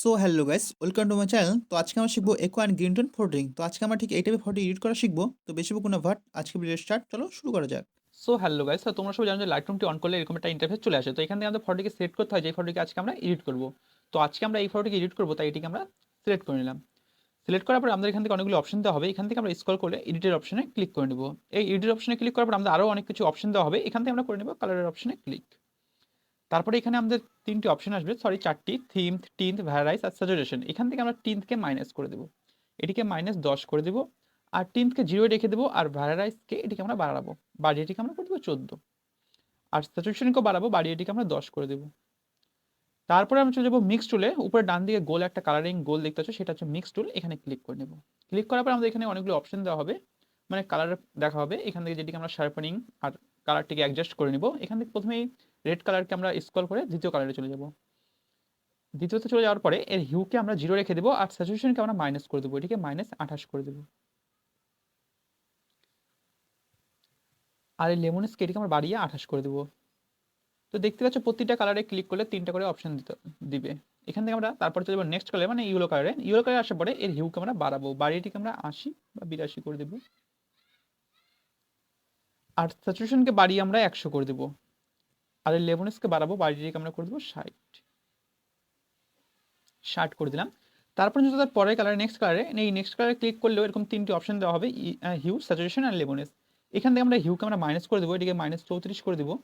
So hello guys, welcome to my channel. তো আজকে আমরা শিখবো একো অ্যান্ড গ্রিন টোন ফটোরিং। তো আজকে আমরা ঠিক এই টাইপের ফটো এডিট করা শিখবো। তো বেশি কোনো ভাট, আজকে ভিডিও স্টার্ট, চলো শুরু করা যাক। সো হ্যালো গাইস, তো তোমরা সবাই জানো যে লাইটরুমটি অন করলে এরকম একটা ইন্টারফেস চলে আসে। তো এখান থেকে আমাদের ফটোটিকে সিলেক্ট করতে হয় যে ফটোটিকে আজকে আমরা এডিট করব। তো আজকে আমরা এই ফটোটিকে এডিট করব, তাই এটিকে আমরা সিলেক্ট করে নিলাম। সিলেক্ট করার পর আমাদের এখান থেকে অনেকগুলো অপশন দেওয়া হবে। এখান থেকে আমরা স্ক্রল করে এডিটের অপশনে ক্লিক করে নেব। এই এডিটের অপশনে ক্লিক করার পর আমাদের আরও অনেক কিছু অপশন দেওয়া হবে। এখান থেকে আমরা করে নেব কালারের অপশনে ক্লিক। তারপরে এখানে আমাদের তিনটি অপশন আসবে, সরি চারটি, থিম, টিন্থ, ভ্যারাইজ আর স্যাচুরেশন। এখান থেকে আমরা টিন্থকে মাইনাস করে দেবো, এটিকে -10 করে দেবো। আর টিন্থকে 0 রেখে দেবো। আর ভ্যারাইজকে এটিকে আমরা বাড়াবো, বাড়িয়ে এটিকে আমরা করে দেবো 14। আর স্যাচুরেশনকেও বাড়াবো, বাড়িয়ে এটিকে আমরা 10 করে দেবো। তারপরে আমরা চলে যাবো মিক্স টুলে। উপরে ডান দিকে গোল একটা কালারিং গোল দেখতে পাচ্ছ, সেটা হচ্ছে মিক্স টুল। এখানে ক্লিক করে নেব। ক্লিক করার পর আমাদের এখানে অনেকগুলো অপশন দেওয়া হবে, মানে কালার দেখা হবে। এখান থেকে যেটিকে আমরা শার্পেনিং আর কালারটিকে অ্যাডজাস্ট করে নেব। এখান থেকে প্রথমেই রেড কালারকে আমরা স্ক্রল করে দ্বিতীয় কালারে চলে যাব। দ্বিতীয়তে চলে যাওয়ার পরে এর হিউকে আমরা 0 রেখে দেবো। আর স্যাচুরেশনকে আমরা মাইনাস করে দেবো, এটিকে -28 করে দেবো। আর এই লেমন স্কেটিকে আমরা বাড়িয়ে 28 করে দেবো। তো দেখতে পাচ্ছ প্রতিটা কালারে ক্লিক করলে 3টা করে অপশন দিবে। এখান থেকে আমরা তারপর চলে যাবো নেক্সট কালারে, মানে ইয়েলো কালারে। ইয়েলো কালারে আসার পরে এর হিউকে আমরা বাড়াবো, বাড়িয়েটিকে আমরা 80 বা 82 করে দেবো। আর স্যাচুরেশনকে বাড়িয়ে আমরা 100 করে দেবো। আর এই লেমনেসকে বাড়াবো, বাড়িয়েটিকে আমরা করে দেবো 60 করে দিলাম। তারপর যদি তার পরের কালারে নেক্সট কালারে, এই নেক্সট কালারে ক্লিক করলেও এরকম 3টি অপশন দেওয়া হবে, হিউ, স্যাচুরেশন আর লেমনেস। এখান থেকে আমরা হিউকে আমরা মাইনাস করে দেবো, এটিকে -34 করে দেবো।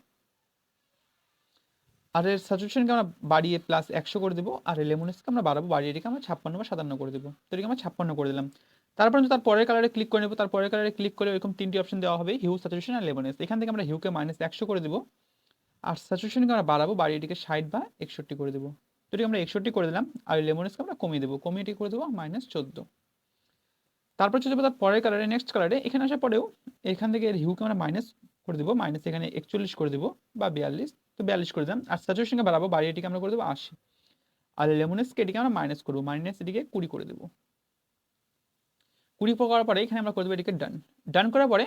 আর এর স্যাচুরেশনকে আমরা বাড়িয়ে +100 করে দেবো। আর এই লেমনেসকে আমরা বাড়াবো, বাড়িয়ে এটিকে আমরা 56 বা 57 করে দেবো। তো এটিকে আমরা 56 করে দিলাম। তারপর তার পরের কালারে ক্লিক করে নেবো। তার পরের কালারে ক্লিক করে এরকম 3টি অপশন দেওয়া হবে, হিউ, স্যাচুরেশন আর লেমনেস। এখান থেকে আমরা হিউকে -100 করে দেবো। আর স্যাচুরেশনকে আমরা বাড়াবো, বাড়িয়ে এটিকে 60 বা 61 করে দেবো। তো এটিকে আমরা 61 করে দিলাম। আর লেমনেসকে আমরা কমিয়ে দেবো, কমিয়ে এটি করে দেবো -14। তারপর চলে যাবো তার পরের কালারে নেক্সট কালারে। এখানে আসার পরেও এখান থেকে এর হিউকে আমরা মাইনাস করে দেবো, মাইনাস এখানে 41 করে দেবো বা 42। তো 42 করে দিলাম। আর স্যাচুরেশনকে বাড়াবো, বাড়িয়ে এটিকে আমরা করে দেবো 80। আর লেমনেসকে এটিকে আমরা মাইনাস করবো, মাইনাস এটিকে 20 করে দেবো। 20 করার পরে এখানে আমরা করে দেবো এটিকে ডান। ডান করার পরে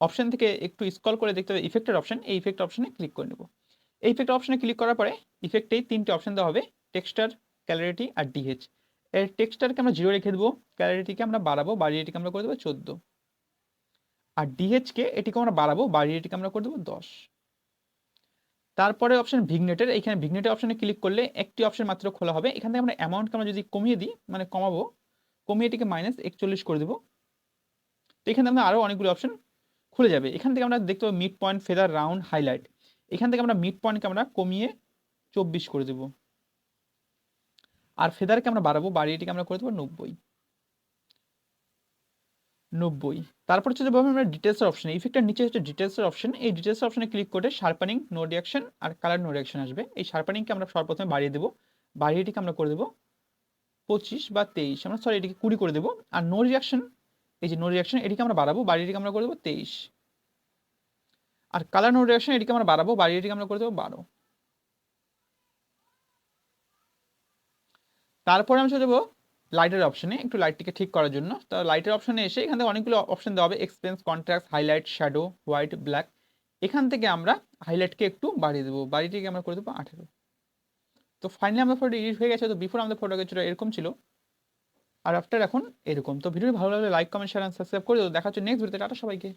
অপশন থেকে একটু স্ক্রল করে দেখতে হবে ইফেক্টের অপশন, এই ইফেক্ট অপশনে ক্লিক করে নেবো। এই ইফেক্ট অপশনে ক্লিক করার পরে ইফেক্টেই 3টি অপশন দেওয়া হবে, টেক্সচার, ক্যালারিটি আর ডিএইচ। এর টেক্সচারকে আমরা 0 রেখে দেবো, ক্যালারিটিকে আমরা বাড়াবো, বাড়িয়ে এটিকে আমরা করে দেবো 14। আর ডিএইচকে এটিকে আমরা বাড়াবো, বাড়িয়ে এটিকে আমরা করে দেবো 10। তারপরে অপশন ভিগনেটের, এইখানে ভিগনেটের অপশনে ক্লিক করলে একটি অপশন মাত্র খোলা হবে। এখান থেকে আমরা অ্যামাউন্টকে আমরা যদি কমিয়ে দিই, মানে কমাবো, কমিয়ে এটিকে -41 করে দেবো। তো এখানে আমরা আরও অনেকগুলো অপশন খুলে যাবে। এখান থেকে আমরা দেখতে পাবো mid point, feather, round, highlight. এখান থেকে আমরা মিড পয়েন্টকে আমরা কমিয়ে 24 করে দেবো। আর ফেদারকে আমরা বাড়াবো, বাড়িয়ে এটিকে আমরা করে দেবো 90। তারপর চলে যাবো আমরা ডিটেলসের অপশনে। ইফেক্টের নিচে হচ্ছে ডিটেলসের অপশন। এই ডিটেলসের অপশনে ক্লিক করে শার্পানিং, নো রিয়াকশন আর কালার নো রিয়াকশন আসবে। এই শার্পানিংকে আমরা সর্বপ্রথমে বাড়িয়ে দেবো, বাড়িয়ে এটিকে আমরা করে দেবো 25 বা 23, আমরা সরি এটিকে 20 করে দেবো। আর নো রিয়াকশন, এই যে নো রিয়াকশন, এটিকে আমরা বাড়াবো, বাড়িয়ে এটিকে আমরা করে দেবো 23। আর কালার নো রিয়াকশন, এটিকে আমরা বাড়াবো, বাড়িয়ে এটিকে আমরা করে দেবো 12। তারপরে আমি চলে যাবো লাইটের অপশনে, একটু লাইটটিকে ঠিক করার জন্য। তো লাইটের অপশনে এসে এখান থেকে অনেকগুলো অপশন দেওয়া হবে, expense, contrast, highlight, shadow, white, black. এখান থেকে আমরা হাইলাইটকে একটু বাড়িয়ে দেবো, বাড়িয়ে আমরা করে দেবো 18। তো ফাইনালি আমাদের ফটো এডিট হয়ে গেছে। তো বিফোর আমাদের ফটো এরকম ছিল, আর আফটার এখন এরকম। তো ভিডিওটি ভালো লাগলে like, comment, share and subscribe করে দেবো। দেখা হচ্ছে নেক্সট ভিডিওতে। টাটা সবাইকে।